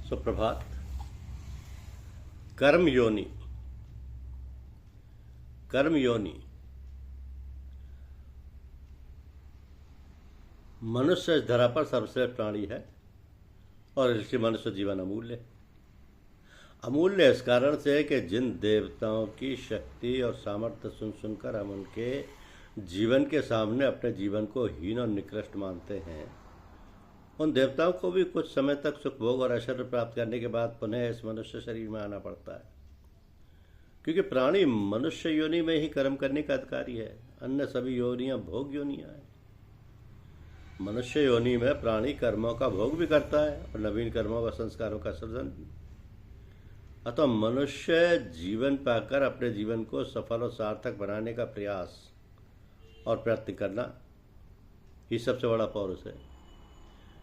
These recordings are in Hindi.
सुप्रभात। कर्म योनि। कर्म योनि मनुष्य इस धरा पर सर्वश्रेष्ठ प्राणी है और इसलिए मनुष्य जीवन अमूल्य है। अमूल्य इस कारण से है कि जिन देवताओं की शक्ति और सामर्थ्य सुन सुनकर हम उनके जीवन के सामने अपने जीवन को हीन और निकृष्ट मानते हैं, उन देवताओं को भी कुछ समय तक सुख भोग और ऐश्वर्य प्राप्त करने के बाद पुनः इस मनुष्य शरीर में आना पड़ता है, क्योंकि प्राणी मनुष्य योनि में ही कर्म करने का अधिकारी है। अन्य सभी योनियां भोग योनियां हैं। मनुष्य योनि में प्राणी कर्मों का भोग भी करता है और नवीन कर्मों व संस्कारों का सृजन भी। अतः मनुष्य जीवन पाकर अपने जीवन को सफल और सार्थक बनाने का प्रयास और प्रयत्न करना ही सबसे बड़ा पौरुष है।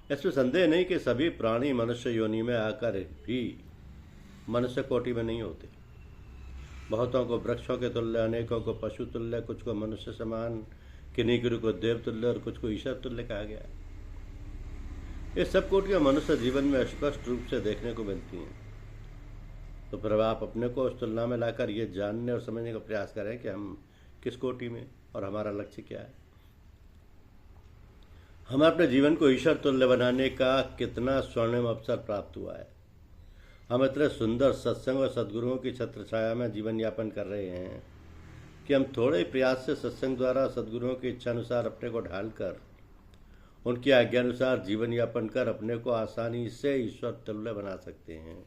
इसमें संदेह नहीं कि सभी प्राणी मनुष्य योनि में आकर भी मनुष्य कोटि में नहीं होते। बहुतों को वृक्षों के तुल्य, अनेकों को पशु तुल्य, कुछ को मनुष्य समान, किन्हीं को देव तुल्य और कुछ को ईश्वर तुल्य कहा गया है। ये सब कोटियां मनुष्य जीवन में स्पष्ट रूप से देखने को मिलती हैं। तो फिर आप अपने को उस तुलना में लाकर ये जानने और समझने का प्रयास करें कि हम किस कोटि में और हमारा लक्ष्य क्या है। हमें अपने जीवन को ईश्वर तुल्य बनाने का कितना स्वर्णिम अवसर प्राप्त हुआ है। हम इतने सुंदर सत्संग और सद्गुरुओं की छत्र छाया में जीवन यापन कर रहे हैं कि हम थोड़े ही प्रयास से सत्संग द्वारा सद्गुरुओं की इच्छा अनुसार अपने को ढालकर उनकी आज्ञा अनुसार जीवन यापन कर अपने को आसानी से ईश्वर तुल्य बना सकते हैं।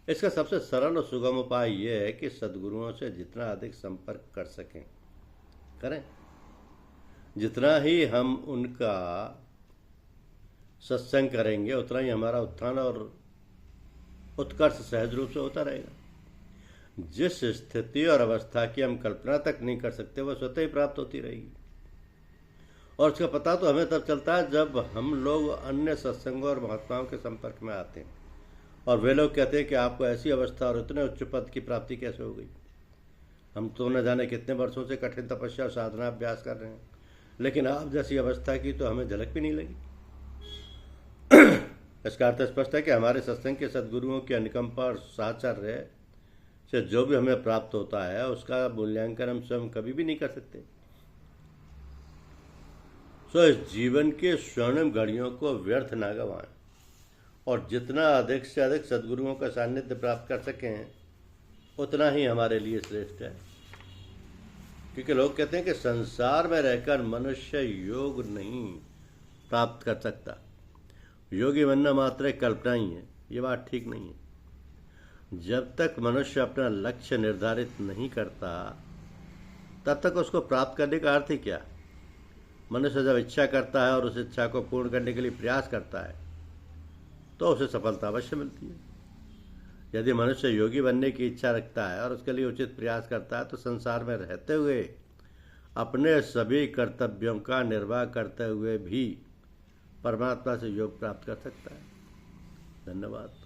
इसका सबसे सरल और सुगम उपाय यह है कि सद्गुरुओं से जितना अधिक संपर्क कर सकें करें। जितना ही हम उनका सत्संग करेंगे उतना ही हमारा उत्थान और उत्कर्ष सहज रूप से होता रहेगा। जिस स्थिति और अवस्था की हम कल्पना तक नहीं कर सकते वह स्वतः ही प्राप्त होती रहेगी। और उसका पता तो हमें तब चलता है जब हम लोग अन्य सत्संगों और महात्माओं के संपर्क में आते हैं और वे लोग कहते हैं कि आपको ऐसी अवस्था और इतने उच्च पद की प्राप्ति कैसे हो गई। हम तो न जाने कितने वर्षों से कठिन तपस्या और साधना अभ्यास कर रहे हैं, लेकिन आप जैसी अवस्था की तो हमें झलक भी नहीं लगी। इसका अर्थ स्पष्ट है कि हमारे सत्संग के सद्गुरुओं की अनुकंपा और साहचर्य से जो भी हमें प्राप्त होता है उसका मूल्यांकन हम स्वयं कभी भी नहीं कर सकते। सो इस जीवन के स्वर्णिम घड़ियों को व्यर्थ ना गंवाएं और जितना अधिक से अधिक सद्गुरुओं का सानिध्य प्राप्त कर सकें उतना ही हमारे लिए श्रेष्ठ है। क्योंकि लोग कहते हैं कि संसार में रहकर मनुष्य योग नहीं प्राप्त कर सकता, योगी बनना मात्र एक कल्पना ही है। ये बात ठीक नहीं है। जब तक मनुष्य अपना लक्ष्य निर्धारित नहीं करता तब तक उसको प्राप्त करने का अर्थ ही क्या। मनुष्य जब इच्छा करता है और उस इच्छा को पूर्ण करने के लिए प्रयास करता है तो उसे सफलता अवश्य मिलती है। यदि मनुष्य योगी बनने की इच्छा रखता है और उसके लिए उचित प्रयास करता है तो संसार में रहते हुए अपने सभी कर्तव्यों का निर्वाह करते हुए भी परमात्मा से योग प्राप्त कर सकता है। धन्यवाद।